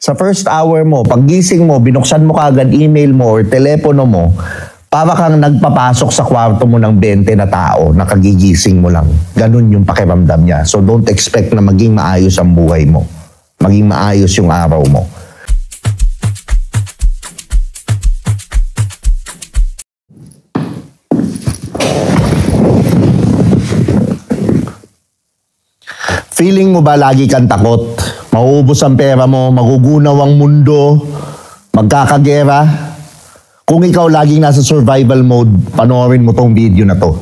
Sa first hour mo, paggising mo, binuksan mo kaagad email mo or telepono mo, para kang nagpapasok sa kwarto mo ng 20 na tao, nakagigising mo lang. Ganun yung pakiramdam niya. So don't expect na maging maayos ang buhay mo. Maging maayos yung araw mo. Feeling mo ba lagi kang takot? Mauubos ang pera mo, magugunaw ang mundo, magkakagera? Kung ikaw laging nasa survival mode, panoorin mo tong video na to.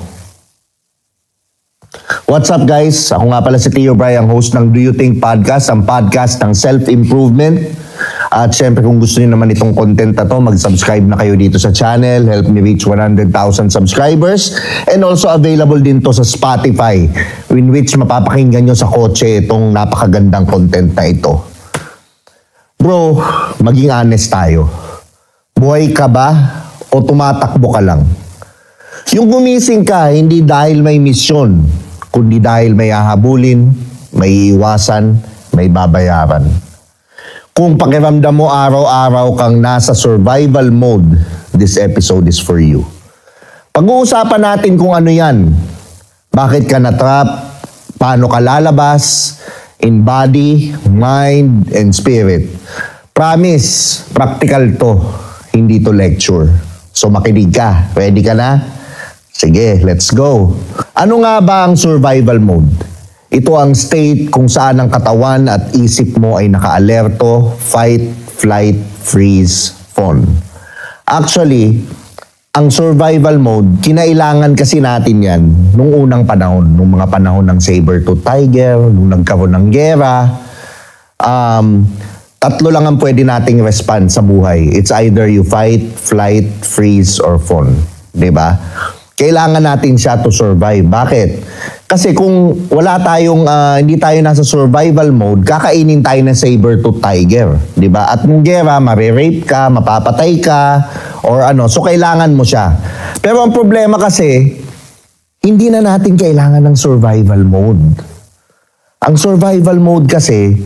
What's up guys? Ako nga pala si Theo Bray, ang host ng Do You Think Podcast, ang podcast ng self-improvement. At syempre kung gusto niyo naman itong content na to, mag-subscribe na kayo dito sa channel. Help me reach 100,000 subscribers. And also available din to sa Spotify, in which mapapakinggan nyo sa kotse itong napakagandang content na ito. Bro, maging honest tayo. Buhay ka ba o tumatakbo ka lang? Yung gumising ka, hindi dahil may misyon, kundi dahil may hahabulin, may iwasan, may babayaran. Kung pakiramdam mo araw-araw kang nasa survival mode, this episode is for you. Pag-uusapan natin kung ano yan. Bakit ka na-trap? Paano ka lalabas? In body, mind, and spirit. Promise, practical to. Hindi to lecture. So makinig ka. Ready ka na? Sige, let's go. Ano nga ba ang survival mode? Ito ang state kung saan ang katawan at isip mo ay naka-alerto, fight, flight, freeze, fawn. Actually, ang survival mode, kinailangan kasi natin yan nung unang panahon, nung mga panahon ng saber-tooth tiger, nung nagkaroon ng gera. Tatlo lang ang pwede nating respond sa buhay. It's either you fight, flight, freeze, or fawn. Diba? Kailangan natin siya to survive. Bakit? Kasi kung wala tayong, hindi tayo nasa survival mode, kakainin tayo ng saber-tooth tiger. Diba? At nung gera, marirape ka, mapapatay ka, or ano. So, kailangan mo siya. Pero ang problema kasi, hindi na natin kailangan ng survival mode. Ang survival mode kasi,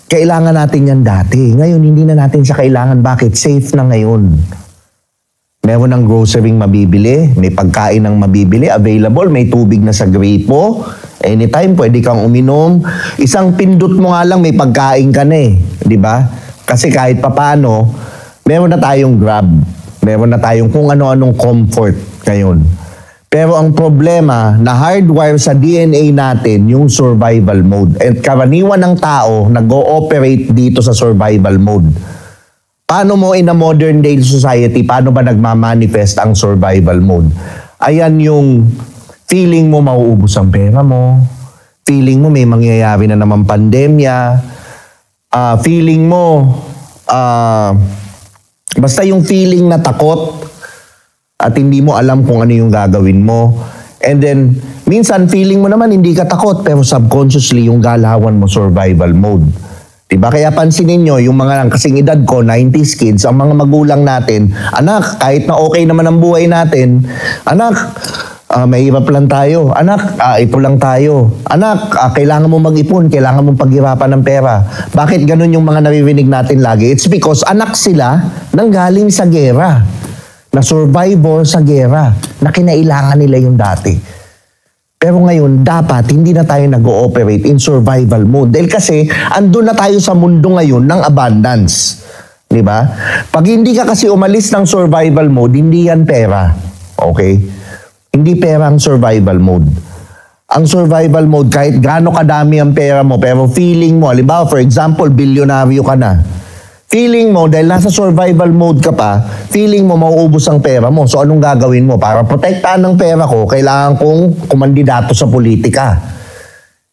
kailangan natin yan dati. Ngayon, hindi na natin siya kailangan. Bakit? Safe na ngayon. Meron ng grocery mabibili, may pagkain ng mabibili, available, may tubig na sa gripo. Anytime, pwede kang uminom. Isang pindot mo nga lang, may pagkain ka na eh. Di ba? Kasi kahit papano, meron na tayong Grab. Meron na tayong kung ano-anong comfort ngayon. Pero ang problema, na hardwire sa DNA natin yung survival mode. At karaniwan ng tao nag-ooperate dito sa survival mode. Paano mo in a modern day society, paano ba nagmamanifest ang survival mode? Ayan yung feeling mo mauubos ang pera mo, feeling mo may mangyayari na naman pandemya, feeling mo, basta yung feeling na takot at hindi mo alam kung ano yung gagawin mo. And then, minsan feeling mo naman hindi ka takot pero subconsciously yung galawan mo survival mode. Diba? Kaya pansinin nyo, yung mga kasing edad ko, 90s kids, ang mga magulang natin, anak, kahit na okay naman ang buhay natin, anak, may hirap lang tayo. Anak, ito lang tayo. Anak, kailangan mo mag-ipon, kailangan mong paghirapan ng pera. Bakit ganun yung mga naririnig natin lagi? It's because anak sila nang galing sa gera. Na survivor sa gera. Na kinailangan nila yung dati. Pero ngayon, dapat hindi na tayo nag-ooperate in survival mode. Dahil kasi, andun na tayo sa mundo ngayon ng abundance. Di ba? Pag hindi ka kasi umalis ng survival mode, hindi yan pera. Okay? Hindi pera ang survival mode. Ang survival mode, kahit gaano kadami ang pera mo, pero feeling mo, halimbawa, for example, bilyonaryo ka na. Feeling mo, dahil nasa survival mode ka pa, feeling mo mauubos ang pera mo. So anong gagawin mo? Para protektahan ng pera ko, kailangan kong kumandidato sa politika.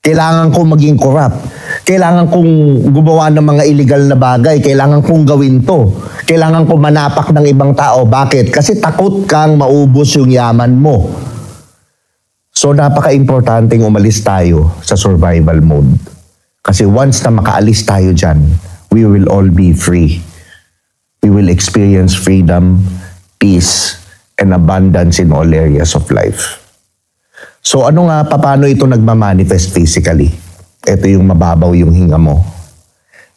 Kailangan kong maging corrupt. Kailangan kong gumawa ng mga illegal na bagay. Kailangan kong gawin to. Kailangan kong manapak ng ibang tao. Bakit? Kasi takot kang maubos yung yaman mo. So napaka-importanteng umalis tayo sa survival mode. Kasi once na makaalis tayo dyan, we will all be free. We will experience freedom, peace, and abundance in all areas of life. So ano nga, paano ito nagmamanifest physically? Ito yung mababaw yung hinga mo.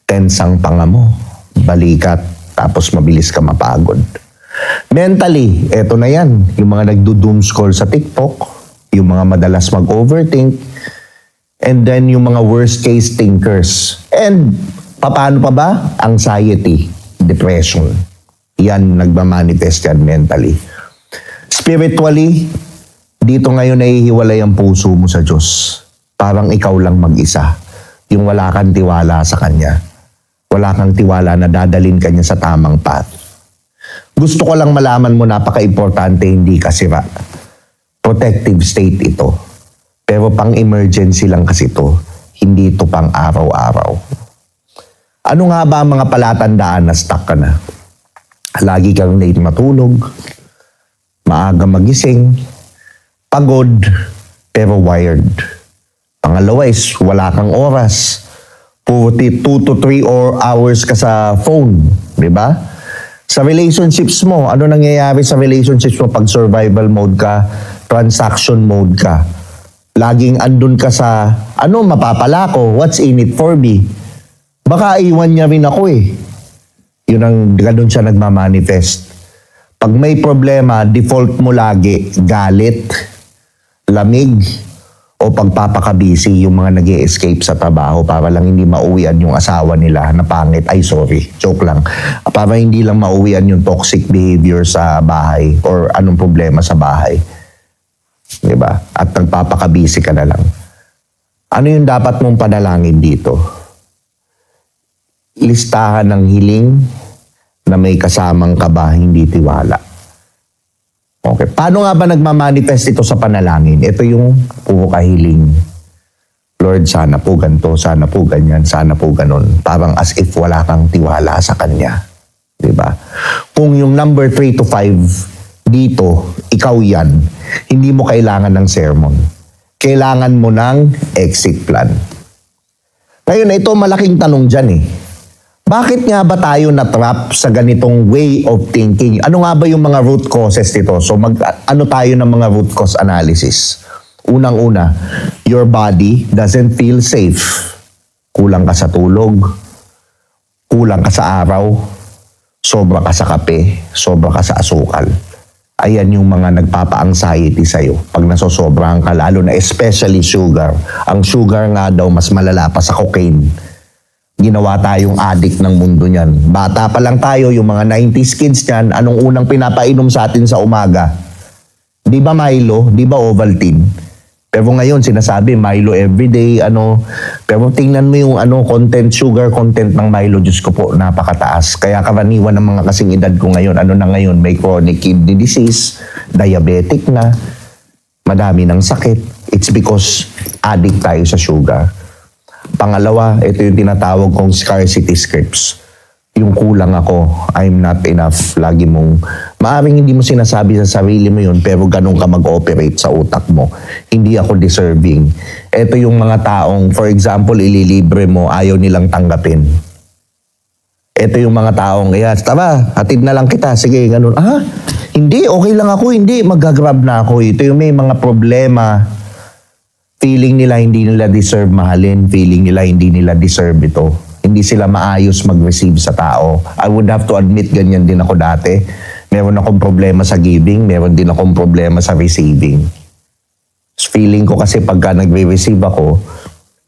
tense ang panga mo, balikat, tapos mabilis ka mapagod. Mentally, eto na yan. Yung mga nagdo-doom scroll sa TikTok, yung mga madalas mag-overthink, and then yung mga worst case thinkers. And paano pa ba? Anxiety, depression. Yan, nagmamanifest yan mentally. Spiritually, dito ngayon nahihiwalay ang puso mo sa Diyos. Parang ikaw lang mag-isa. Yung wala kang tiwala sa Kanya. Wala kang tiwala na dadalin Kanya sa tamang path. Gusto ko lang malaman mo, napaka-importante, hindi ka sira. Protective state ito. Pero pang emergency lang kasi ito. Hindi ito pang araw-araw. Ano nga ba ang mga palatandaan na stuck ka na? Lagi kang late matulog, maaga magising, pagod, pero wired. Pangalawa is wala kang oras. 2 to 3 hours ka sa phone, di ba? Sa relationships mo, ano nangyayari sa relationships mo pag survival mode ka, transaction mode ka? Laging andun ka sa, mapapala ko, what's in it for me? Baka iwan niya rin ako eh. Yun ang ganun siya nagmamanifest. Pag may problema, default mo lagi, galit, lamig, o pagpapakabisi yung mga nag-e-escape sa trabaho para lang hindi mauwian yung asawa nila na pangit. Ay, sorry. Joke lang. Para hindi lang mauwian yung toxic behavior sa bahay or anong problema sa bahay. Diba? At nagpapakabisi ka na lang. Ano yung dapat mong panalangin dito? Listahan ng hiling na may kasamang kaba, hindi tiwala. Okay. Paano nga ba nagmamanifest ito sa panalangin? Ito yung puro kahiling. Lord, sana po ganito, sana po ganyan, sana po ganon. Parang as if wala kang tiwala sa Kanya. Diba? Kung yung number 3 to 5 dito, ikaw yan, hindi mo kailangan ng sermon. Kailangan mo ng exit plan. Ngayon, ito malaking tanong dyan eh. Bakit nga ba tayo na-trap sa ganitong way of thinking? Ano nga ba yung mga root causes nito? So ano tayo ng mga root cause analysis? Unang-una, your body doesn't feel safe. Kulang ka sa tulog, kulang ka sa araw, sobra ka sa kape, sobra ka sa asukal. Ayan yung mga nagpapa-anxiety sa'yo pag nasosobrahan ka, lalo na especially sugar. Ang sugar nga daw mas malala pa sa cocaine. Ginawa tayong addict ng mundo niyan. Bata pa lang tayo, yung mga 90s kids niyan, anong unang pinapainom sa atin sa umaga? Di ba Milo? Di ba Ovaltine? Pero ngayon, sinasabi, Milo everyday, Pero tingnan mo yung content, sugar content ng Milo, Diyos ko po, napakataas. Kaya karaniwan ng mga kasing edad ko ngayon, may chronic kidney disease, diabetic na, madami ng sakit. It's because addict tayo sa sugar. Pangalawa, ito yung tinatawag kong scarcity scripts. Yung kulang ako, I'm not enough. Lagi mong, maaaring hindi mo sinasabi sa sarili mo yun, pero ganun ka mag-operate sa utak mo. Hindi ako deserving. Ito yung mga taong, for example, ililibre mo, ayaw nilang tanggapin. Ito yung mga taong, tara, hatid na lang kita. Sige, ganun. Hindi, okay lang ako. Hindi, mag-grab na ako. Ito yung may mga problema. Feeling nila hindi nila deserve mahalin. Feeling nila hindi nila deserve ito. Hindi sila maayos mag-receive sa tao. I would have to admit, ganyan din ako dati. Meron akong problema sa giving, meron din akong problema sa receiving. Feeling ko kasi pagka nagre-receive ako,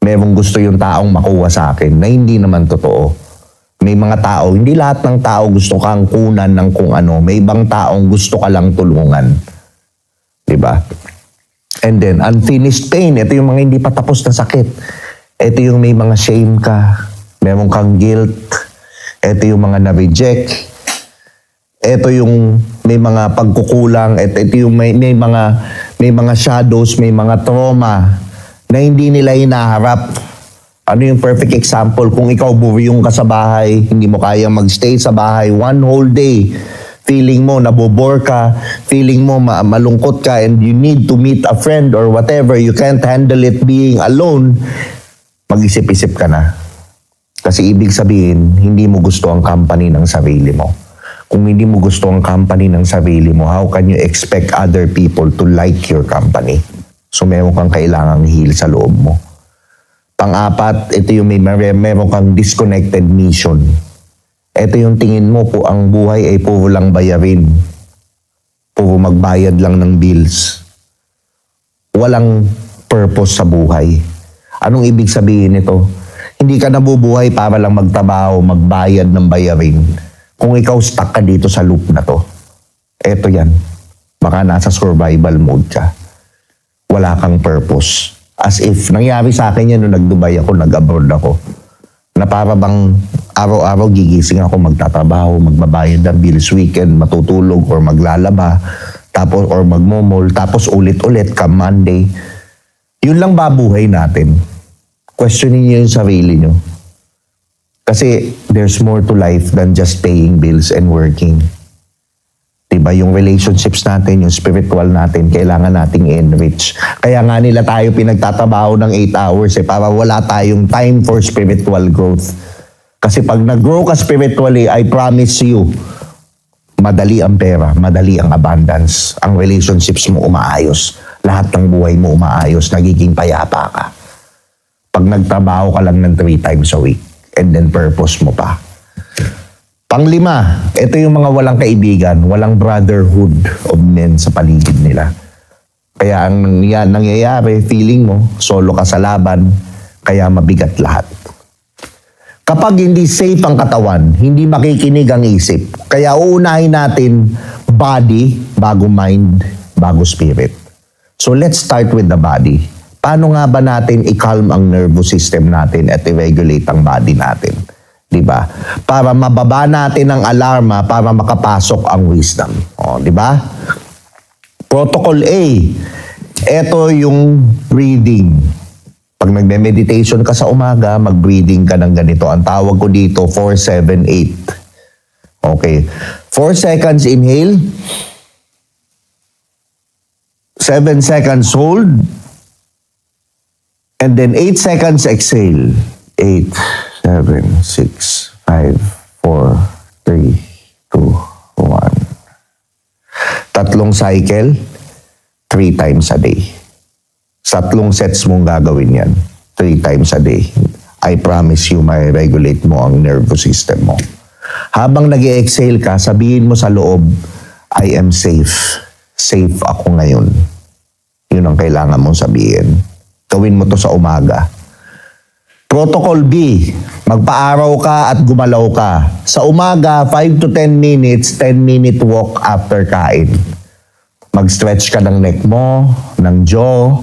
merong gusto yung taong makuha sa akin na hindi naman totoo. May mga tao, hindi lahat ng tao gusto kang kunan ng kung ano. May ibang taong gusto ka lang tulungan. Diba? And then, unfinished pain. Ito yung mga hindi pa tapos na sakit. Ito yung may mga shame ka. Meron kang guilt. Ito yung mga na-reject. Ito yung may mga pagkukulang. Ito yung may mga shadows, may mga trauma na hindi nila hinaharap. Ano yung perfect example? Kung ikaw buryong ka sa bahay, hindi mo kayang magstay sa bahay one whole day. Feeling mo, nabobore ka, feeling mo malungkot ka, and you need to meet a friend or whatever, you can't handle it being alone, mag-isip-isip ka na. Kasi ibig sabihin, hindi mo gusto ang company ng sarili mo. Kung hindi mo gusto ang company ng sarili mo, how can you expect other people to like your company? So meron kang kailangang heal sa loob mo. Pang-apat, ito yung meron kang disconnected mission. Ito yung tingin mo po ang buhay ay puro lang bayarin. Puro magbayad lang ng bills. Walang purpose sa buhay. Anong ibig sabihin nito? Hindi ka nabubuhay para lang magtrabaho, magbayad ng bayarin. Kung ikaw stuck ka dito sa loop na to, eto yan. Baka nasa survival mode ka. Wala kang purpose. As if, nangyari sa akin yan nung nag-Dubai ako, nag-abroad ako. Na para bang araw-araw gigising ako, magtatrabaho, magbabayad ng bills, weekend, matutulog or maglalaba, tapos or magmomol, tapos ulit-ulit ka Monday. Yun lang ba buhay natin? Questionin niyo yung sarili niyo. Kasi there's more to life than just paying bills and working. Diba? Yung relationships natin, yung spiritual natin, kailangan nating enrich. Kaya nga nila tayo pinagtatabaho ng 8 hours para wala tayong time for spiritual growth. Kasi pag nag-grow ka spiritually, I promise you, madali ang pera, madali ang abundance. Ang relationships mo umaayos. Lahat ng buhay mo umaayos, nagiging payapa ka. Pag nagtrabaho ka lang ng 3 times a week, and then purpose mo pa. Panglima, ito yung mga walang kaibigan, walang brotherhood of men sa paligid nila. Kaya ang nangyayari, feeling mo, solo ka sa laban, kaya mabigat lahat. Kapag hindi safe ang katawan, hindi makikinig ang isip. Kaya uunahin natin body, bago mind, bago spirit. So let's start with the body. Paano nga ba natin i-calm ang nervous system natin at i-regulate ang body natin? Diba? Para mababa natin ang alarma para makapasok ang wisdom. O, diba? Protocol A. Ito yung breathing. Pag nagme-meditation ka sa umaga, mag-breathing ka ng ganito. Ang tawag ko dito, 4-7-8. Okay. 4 seconds inhale. 7 seconds hold. And then 8 seconds exhale. 8, 7, 6, 5, 4, 3, 2, 1. Tatlong cycle, 3 times a day. Tatlong sets mong gagawin yan. 3 times a day. I promise you, may regulate mo ang nervous system mo. Habang nag-exhale ka, sabihin mo sa loob, I am safe. Safe ako ngayon. Yun ang kailangan mong sabihin. Gawin mo to sa umaga. Protocol B, magpa-araw ka at gumalaw ka. Sa umaga, 5 to 10 minutes, 10-minute walk after kain. Mag-stretch ka ng neck mo, ng jaw,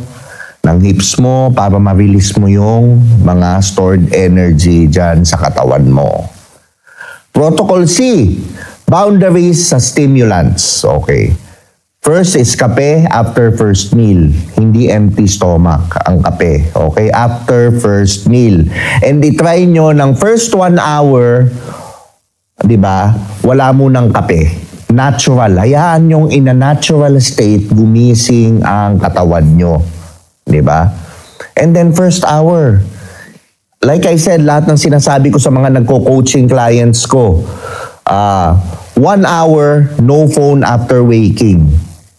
ng hips mo para ma-release mo yung mga stored energy dyan sa katawan mo. Protocol C, boundaries sa stimulants. Okay. First is kape after first meal. Hindi empty stomach ang kape. Okay? After first meal. And i-try nyo ng first 1 hour, di ba, wala munang kape. Natural. Hayaan yung in a natural state, gumising ang katawan nyo. Di ba? And then first hour. Like I said, lahat ng sinasabi ko sa mga nagko-coaching clients ko, 1 hour, no phone after waking.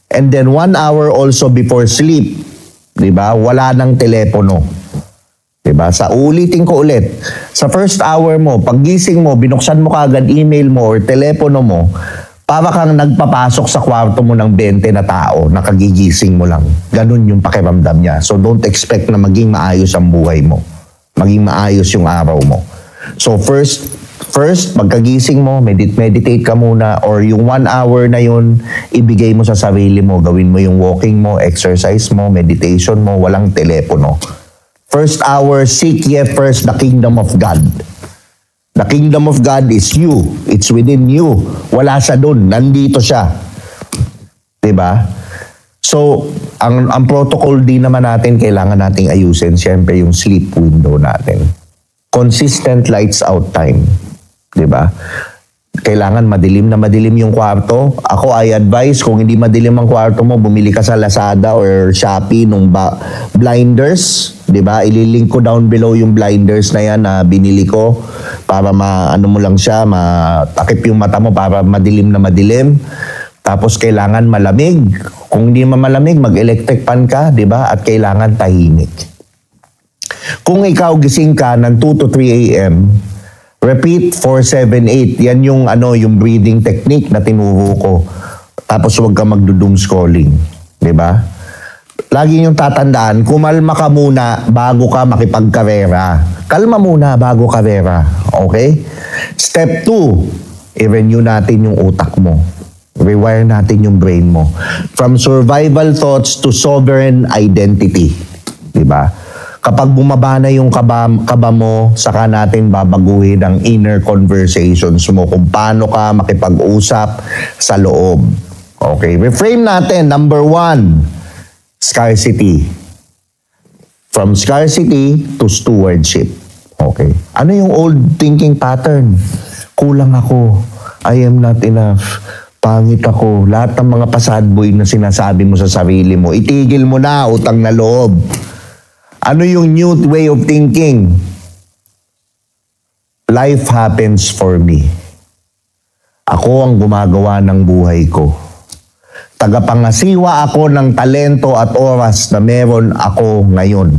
And then 1 hour also before sleep. Diba? Wala ng telepono. Diba? Sa ulitin ko ulit. Sa first hour mo, paggising mo, binuksan mo kagad email mo or telepono mo, para kang nagpapasok sa kwarto mo ng 20 na tao, nakagigising mo lang. Ganun yung pakiramdam niya. So don't expect na maging maayos ang buhay mo. Maging maayos yung araw mo. So first, pagkagising mo, meditate ka muna, or yung 1 hour na yun, ibigay mo sa sarili mo. Gawin mo yung walking mo, exercise mo, meditation mo, walang telepono. First hour, seek ye first the kingdom of God. The kingdom of God is you. It's within you. Wala siya dun. Nandito siya. Diba? So, ang protocol din naman natin, kailangan nating ayusin, siyempre yung sleep window natin. Consistent lights out time. Diba? Kailangan madilim na madilim yung kwarto. Ako, I advise, kung hindi madilim ang kwarto mo, bumili ka sa Lazada or Shopee nung blinders. Diba? Ililink ko down below yung blinders na yan na binili ko para mo lang siya, matakip yung mata mo para madilim na madilim. Tapos kailangan malamig. Kung hindi malamig, mag-electric fan ka, diba? At kailangan tahimik. Kung ikaw gising ka ng 2 to 3 a.m., repeat 4, 7, 8. Yan yung, yung breathing technique na tinuro ko. Tapos huwag ka magdo-doom scrolling. Diba? Lagi yung tatandaan, kumalma ka muna bago ka makipagkarera. Kalma muna bago karera. Okay? Step 2, i-renew natin yung utak mo. Rewire natin yung brain mo. From survival thoughts to sovereign identity. Diba? Kapag bumaba na yung kaba mo, saka natin babaguhin ang inner conversations mo kung paano ka makipag-usap sa loob. Okay, reframe natin. Number 1, scarcity. From scarcity to stewardship. Okay. Ano yung old thinking pattern? Kulang ako. I am not enough. Pangit ako. Lahat ng mga pasadboy na sinasabi mo sa sarili mo, itigil mo na, utang na loob. Ano yung new way of thinking? Life happens for me. Ako ang gumagawa ng buhay ko. Tagapangasiwa ako ng talento at oras na meron ako ngayon.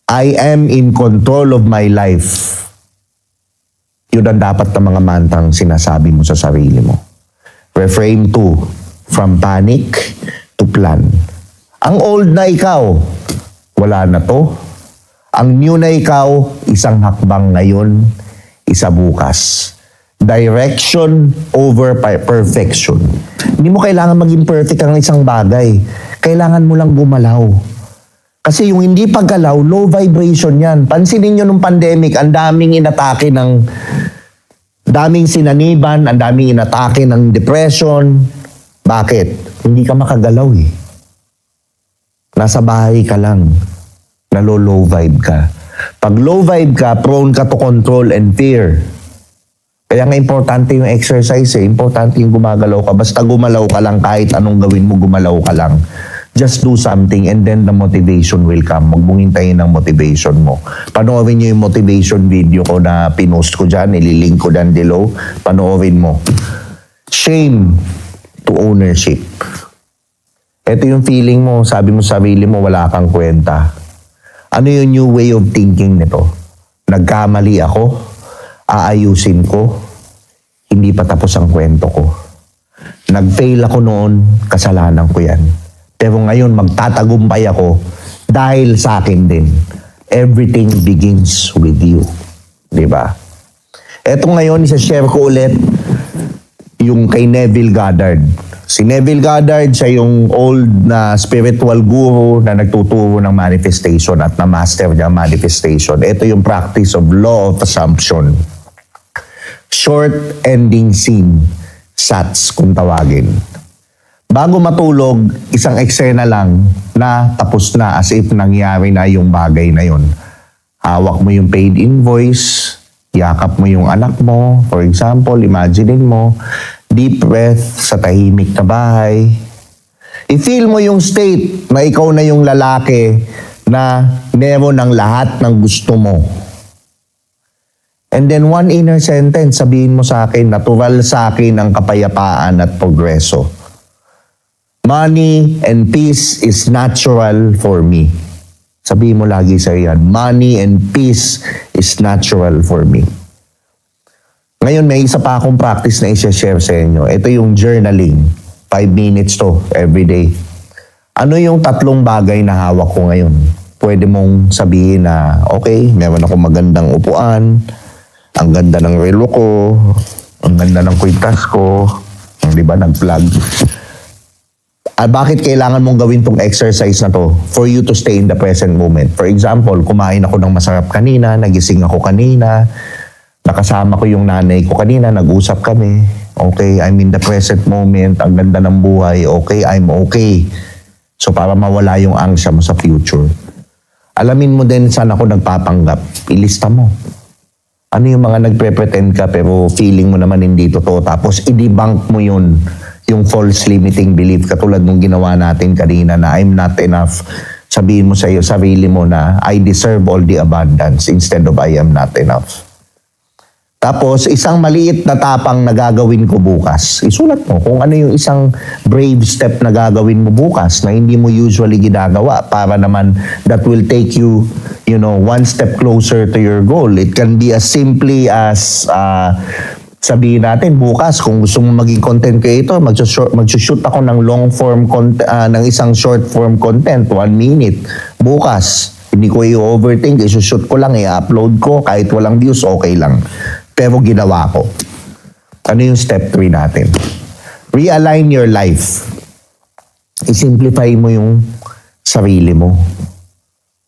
I am in control of my life. Yun ang dapat na mga mantang sinasabi mo sa sarili mo. Reframe 2, from panic to plan. Ang old na ikaw, wala na to. Ang new na ikaw, isang hakbang ngayon, isa bukas. Direction over perfection. Hindi mo kailangan maging perfect ang isang bagay. Kailangan mo lang gumalaw. Kasi yung hindi paggalaw, low vibration yan. Pansinin nyo nung pandemic, ang daming inatake ng daming sinaniban, ang daming inatake ng depression. Bakit? Hindi ka makagalaw eh. Nasa bahay ka lang. Nalo-low vibe ka. Pag low vibe ka, prone ka to control and fear. Kaya nga importante yung exercise eh. Importante yung gumagalaw ka. Basta gumalaw ka lang, kahit anong gawin mo, gumalaw ka lang. Just do something and then the motivation will come. Huwag mong hintayin ang motivation mo. Panoorin nyo yung motivation video ko na pinost ko dyan. Ililink ko dyan below. Panoorin mo. Shame to ownership. Ito yung feeling mo. Sabi mo sa sarili mo, wala kang kwenta. Ano yung new way of thinking nito? Nagkamali ako? Aayusin ko? Hindi pa tapos ang kwento ko. Nag-fail ako noon, kasalanan ko yan. Pero ngayon, magtatagumpay ako dahil sa akin din. Everything begins with you. Diba? Eto ngayon, isa-share ko ulit yung kay Neville Goddard. Si Neville Goddard, siya yung old na spiritual guru na nagtuturo ng manifestation at na-master niya manifestation. Ito yung practice of law of assumption. Short ending scene, SATS kung tawagin. Bago matulog, isang eksena lang na tapos na as if nangyari na yung bagay na yun. Hawak mo yung paid invoice, yakap mo yung anak mo, for example, imaginein mo, deep breath sa tahimik na bahay. I-feel mo yung state na ikaw na yung lalaki na meron ng lahat ng gusto mo. And then one inner sentence, sabihin mo sa akin, natural sa akin ang kapayapaan at progreso. Money and peace is natural for me. Sabihin mo lagi sa iyan, money and peace is natural for me. Ngayon, may isa pa akong practice na isa-share sa inyo. Ito yung journaling. 5 minutes to every day. Ano yung 3 bagay na hawak ko ngayon? Pwede mong sabihin na, okay, meron akong magandang upuan, ang ganda ng relo ko, ang ganda ng kwintas ko, di ba, nag-plug. Bakit kailangan mong gawin tong exercise na to? For you to stay in the present moment. For example, kumain ako ng masarap kanina, nagising ako kanina, nakasama ko yung nanay ko kanina, nag-usap kami. Okay, I'm in the present moment, ang ganda ng buhay, okay, I'm okay. So para mawala yung anxiety mo sa future. Alamin mo din saan ako nagpapanggap, ilista mo. Ano yung mga nagpre-pretend ka pero feeling mo naman hindi totoo, tapos i-debunk mo yun, yung false limiting belief, katulad nung ginawa natin kanina na I'm not enough. Sabihin mo sa iyo, sarili mo na I deserve all the abundance instead of I am not enough. Tapos, isang maliit na tapang na gagawin ko bukas. Isulat mo kung ano yung isang brave step na gagawin mo bukas na hindi mo usually ginagawa para naman that will take you, one step closer to your goal. It can be as simply as, sabihin natin bukas, kung gusto mo maging content creator, mag-shoot ako ng long form ng isang short form content, 1 minute. Bukas, hindi ko i-overthink, i-shoot ko lang, i-upload ko, kahit walang views, okay lang. Pero ginawa ko. Ano yung step 3 natin? Realign your life. I-simplify mo yung sarili mo.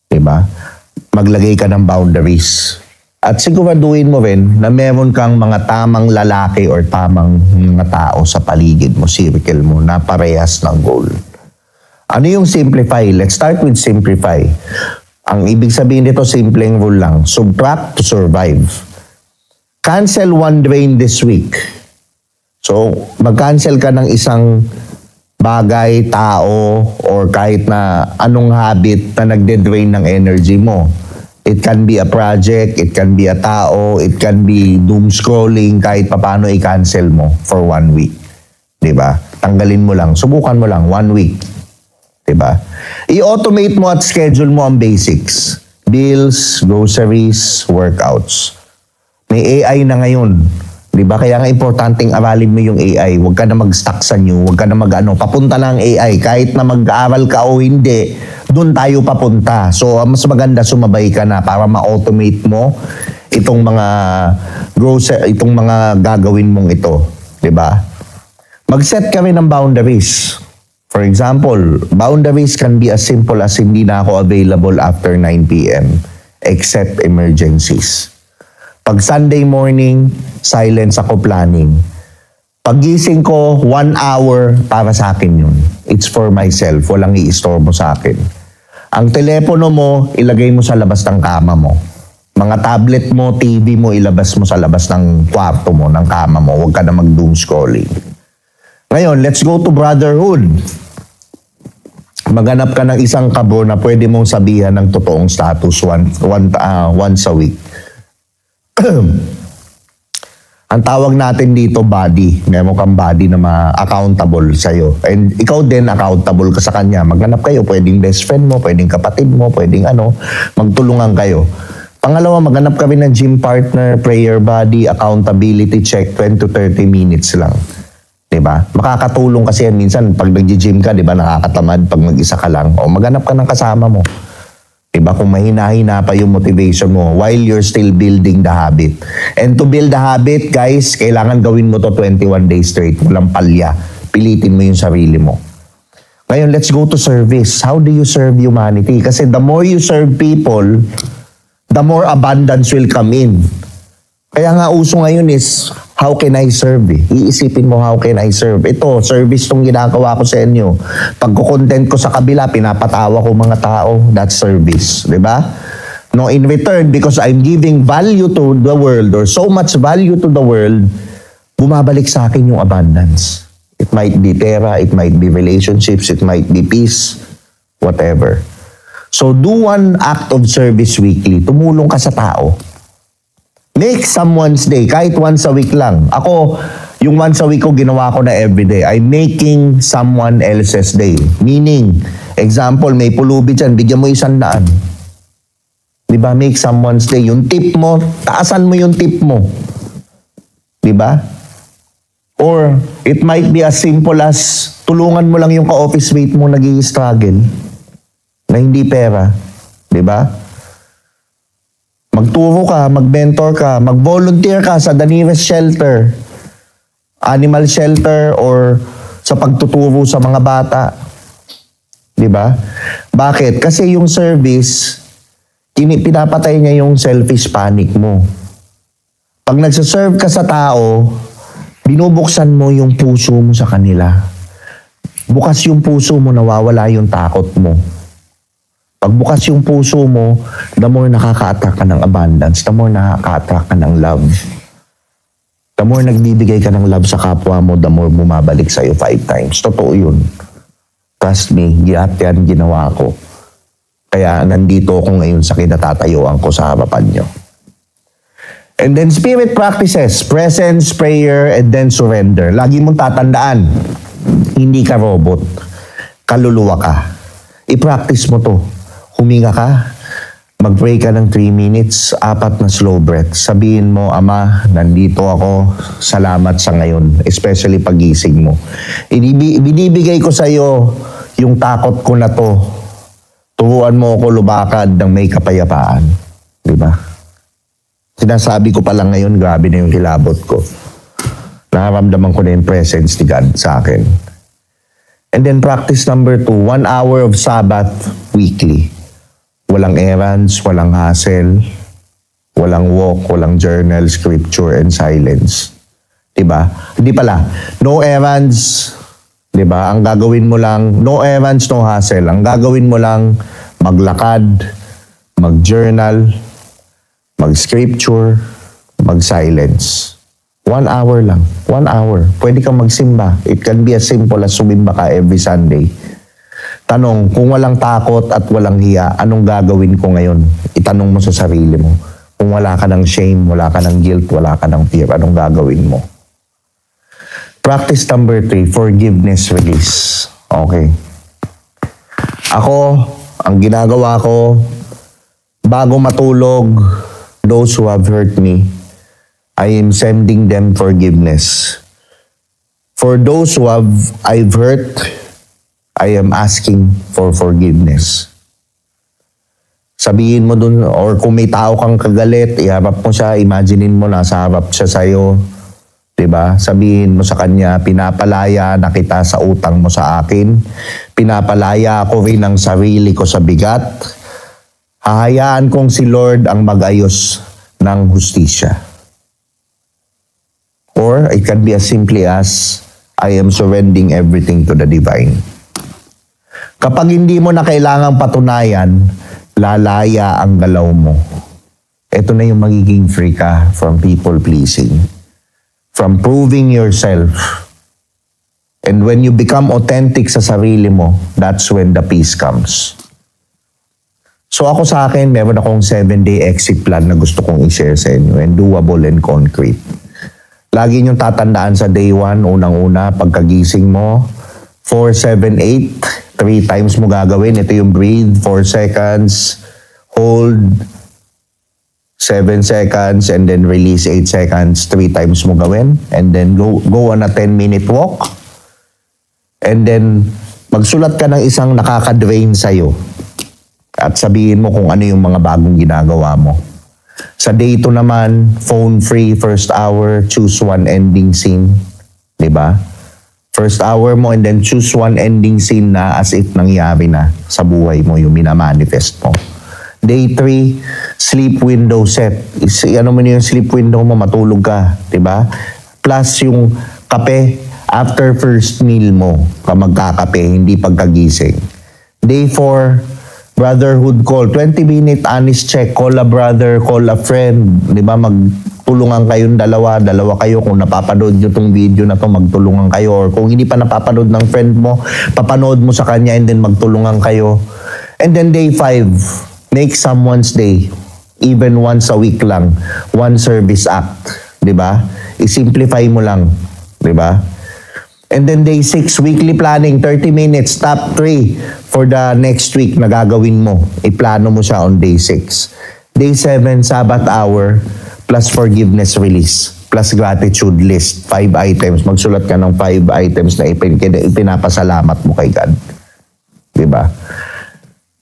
Diba? Maglagay ka ng boundaries. At siguraduhin mo rin na meron kang mga tamang lalaki or tamang mga tao sa paligid mo, circle mo, na parehas ng goal. Ano yung simplify? Let's start with simplify. Ang ibig sabihin nito, simpleng rule lang. Subtract to survive. Cancel one drain this week. So, mag-cancel ka ng isang bagay, tao, or kahit na anong habit na nagde-drain ng energy mo. It can be a project, it can be a tao, it can be doom scrolling, kahit paano i-cancel mo for 1 week. Diba? Tanggalin mo lang, subukan mo lang, 1 week. Diba? I-automate mo at schedule mo ang basics. Bills, groceries, workouts. May AI na ngayon. Diba? Kaya nga importanteng aralin mo yung AI. Huwag ka na mag-stuck sa new. Huwag ka na papunta na ang AI. Kahit na mag-aaral ka o hindi, doon tayo papunta. So, mas maganda sumabay ka na para ma-automate mo itong mga itong mga gagawin mong ito. Diba? Mag-set ka rin ng boundaries. For example, boundaries can be as simple as hindi na ako available after 9 p.m. except emergencies. Pag Sunday morning, silence ako planning. Paggising ko, 1 hour para sa akin yun. It's for myself. Walang i-istorbo sa akin. Ang telepono mo, ilagay mo sa labas ng kama mo. Mga tablet mo, TV mo, ilabas mo sa labas ng kwarto mo, ng kama mo. Huwag ka na mag-doom scrolling. Ngayon, let's go to brotherhood. Maghanap ka ng isang kabro na pwede mong sabihan ng totoong status once a week. Ang tawag natin dito, buddy. Meron kang buddy na ma-accountable sa'yo. And ikaw din, accountable ka sa kanya. Maghanap kayo, pwedeng best friend mo, pwedeng kapatid mo, pwedeng magtulungan kayo. Pangalawa, maghanap ka rin ng gym partner, prayer buddy, accountability check, 20 to 30 minutes lang. Diba? Makakatulong kasi yan minsan pag nag-gym ka, diba, nakakatamad pag mag-isa ka lang. O maghanap ka ng kasama mo. Diba? Kung mahina-hina pa yung motivation mo while you're still building the habit. And to build the habit, guys, kailangan gawin mo to 21 days straight. Walang palya. Pilitin mo yung sarili mo. Ngayon, let's go to service. How do you serve humanity? Kasi the more you serve people, the more abundance will come in. Kaya nga uso ngayon is, how can I serve? Iisipin mo, how can I serve? Ito, service tong ginagawa ko sa inyo. Pagko-content ko sa kabila, pinapatawa ko mga tao, that's service. Diba? No, in return, because I'm giving value to the world or so much value to the world, bumabalik sa akin yung abundance. It might be pera, it might be relationships, it might be peace, whatever. So do one act of service weekly. Tumulong ka sa tao. Make someone's day, kahit once a week lang. Ako, yung once a week ko, ginawa ko na everyday. I'm making someone else's day. Meaning, example, may pulubi dyan, bigyan mo 100. Diba? Make someone's day. Yung tip mo, taasan mo yung tip mo. Diba? Or, it might be as simple as, tulungan mo lang yung ka-office mate mo nag-i-struggle na hindi pera. Diba? Magturo ka, mag-mentor ka, mag-volunteer ka sa the nearest shelter, animal shelter, or sa pagtuturo sa mga bata. Diba? Bakit? Kasi yung service, pinapatay niya yung selfish panic mo. Pag nagsaserve ka sa tao, binubuksan mo yung puso mo sa kanila. Bukas yung puso mo, nawawala yung takot mo. Pag bukas yung puso mo, the more nakaka-attract ka ng abundance, the more nakaka-attract ka ng love. The more nagbibigay ka ng love sa kapwa mo, the more bumabalik sa'yo 5 times. Totoo yun. Trust me, yan ginawa ko. Kaya nandito ako ngayon sa kinatatayuan ko sa harapan nyo. And then spirit practices, presence, prayer, and then surrender. Lagi mong tatandaan, hindi ka robot. Kaluluwa ka. I-practice mo to. Huminga ka, mag-pray ka ng 3 minutes, 4 na slow breath. Sabihin mo, Ama, nandito ako, salamat sa ngayon, especially pagising mo. Binibigay ko sa iyo yung takot ko na to. Turuan mo ako lumakad ng may kapayapaan. Diba? Sinasabi ko pa lang ngayon, grabe na yung kilabot ko. Nakaramdaman ko na yung presence ni God sa akin. And then practice number 2, 1 hour of Sabbath weekly. Walang errands, walang hassle, walang walk, walang journal, scripture, and silence. Diba? Hindi pala. No errands, diba? Ang gagawin mo lang, no errands, no hassle. Ang gagawin mo lang, maglakad, mag-journal, mag-scripture, mag-silence. 1 hour lang. 1 hour. Pwede kang magsimba. It can be as simple as sumimba ka every Sunday. Tanong, kung walang takot at walang hiya, anong gagawin ko ngayon? Itanong mo sa sarili mo. Kung wala ka ng shame, wala ka ng guilt, wala ka ng fear, anong gagawin mo? Practice number 3, forgiveness release. Okay. Ako, ang ginagawa ko, bago matulog, those who have hurt me, I am sending them forgiveness. For those who I've hurt, I am asking for forgiveness. Sabihin mo dun, or kung may tao kang kagalit, iharap mo siya, imaginein mo, nasa harap siya sa'yo. Diba? Sabihin mo sa kanya, pinapalaya na kita sa utang mo sa akin. Pinapalaya ako rin ang sarili ko sa bigat. Hahayaan kong si Lord ang mag-ayos ng hustisya. Or it can be as simply as, I am surrendering everything to the divine. Kapag hindi mo na kailangang patunayan, lalaya ang galaw mo. Ito na yung magiging free ka from people pleasing. From proving yourself. And when you become authentic sa sarili mo, that's when the peace comes. So ako sa akin, meron akong 7-day exit plan na gusto kong i-share sa inyo, and doable and concrete. Lagi niyong tatandaan sa day 1, unang-una, pagkagising mo, 4, 7, 8, 3 times mo gagawin. Ito yung breathe, 4 seconds, hold, 7 seconds, and then release 8 seconds, 3 times mo gawin. And then go on a 10-minute walk. And then, magsulat ka ng isang nakaka-drain sa'yo. At sabihin mo kung ano yung mga bagong ginagawa mo. Sa day 2 naman, phone-free, first hour, choose one ending scene. Diba? First hour mo and then choose one ending scene na as if nangyari na sa buhay mo, yung minamanifest mo. Day 3, sleep window set. Ano mo yung sleep window mo, matulog ka. Diba? Plus yung kape, after first meal mo, ka magkakape, hindi pagkagising. Day 4, brotherhood call, 20-minute honest check, call a brother, call a friend, di ba? Magtulungan kayong dalawa kayo, kung napapanood nyo tong video na to, magtulungan kayo, or kung hindi pa napapanood ng friend mo, papanood mo sa kanya and then magtulungan kayo. And then day 5, make someone's day, even once a week lang, one service act, di ba? I-simplify mo lang, di ba? And then day 6, weekly planning, 30 minutes, top 3 for the next week na gagawin mo. Iplano mo siya on day 6. Day 7, Sabbath hour, plus forgiveness release, plus gratitude list, 5 items. Magsulat ka ng 5 items na ipinapasalamat mo kay God. Diba?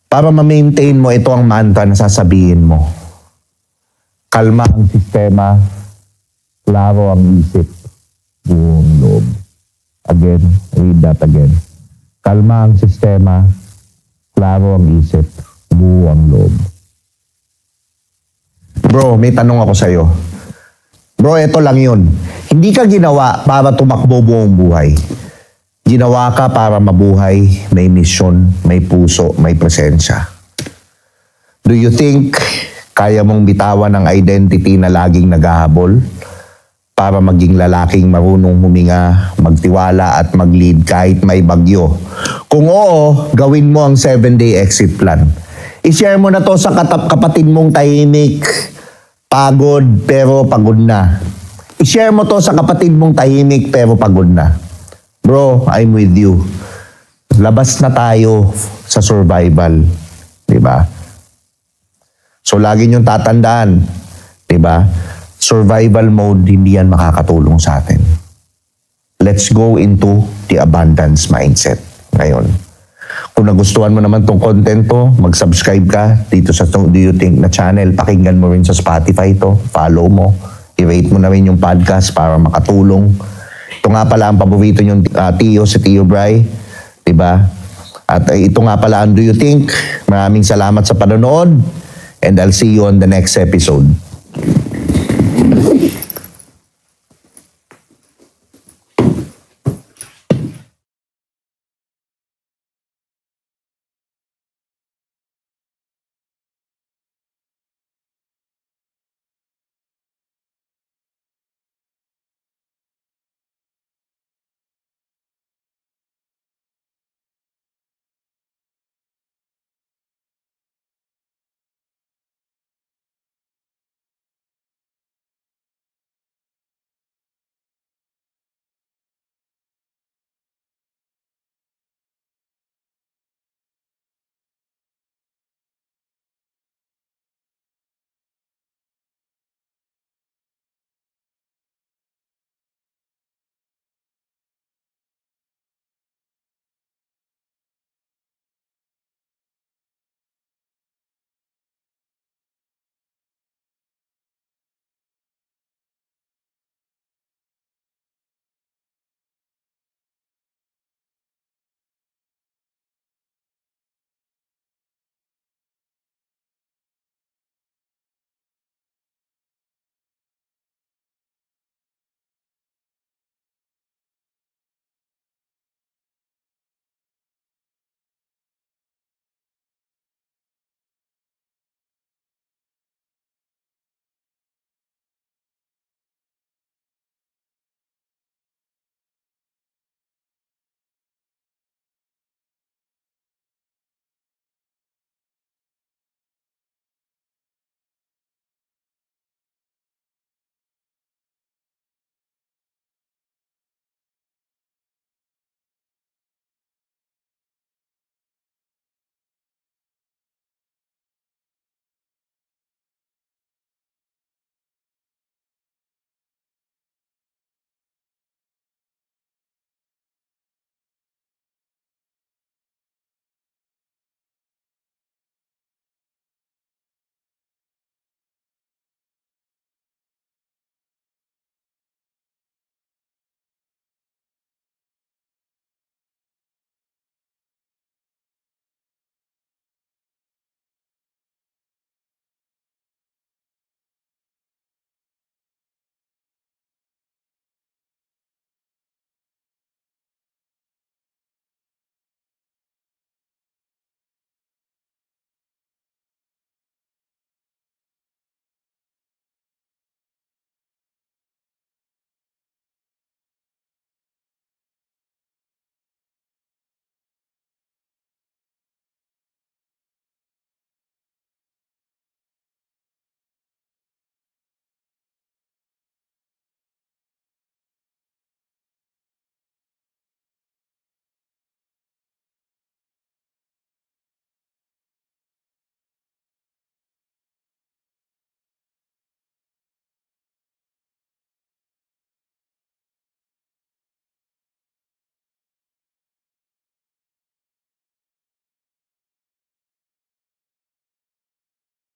Para ma-maintain mo, ito ang mantra na sasabihin mo. Kalma ang sistema, klaro ang isip, buong loob. Again, read that again. Kalma ang sistema, klaro ang isip, buo ang loob. Bro, may tanong ako sa'yo. Bro, ito lang yun. Hindi ka ginawa para tumakbo buong buhay. Ginawa ka para mabuhay, may misyon, may puso, may presensya. Do you think kaya mong bitawan ang identity na laging naghahabol? Para maging lalaking marunong huminga, magtiwala at mag-lead kahit may bagyo. Kung oo, gawin mo ang 7-day exit plan. I-share mo na to sa kapatid mong tahimik, Pagod pero pagod na. I-share mo to sa kapatid mong tahimik pero pagod na. Bro, I'm with you. Labas na tayo sa survival. Diba? So, lagi niyong tatandaan. Diba? Survival mode, hindi yan makakatulong sa atin. Let's go into the abundance mindset ngayon. Kung nagustuhan mo naman tong content to, mag-subscribe ka dito sa Do You Think na channel. Pakinggan mo rin sa Spotify to. Follow mo. I-rate mo na rin yung podcast para makatulong. Ito nga pala ang paborito yung Tio, si Tio Bry. Diba? At ito nga pala ang Do You Think. Maraming salamat sa panonood. And I'll see you on the next episode.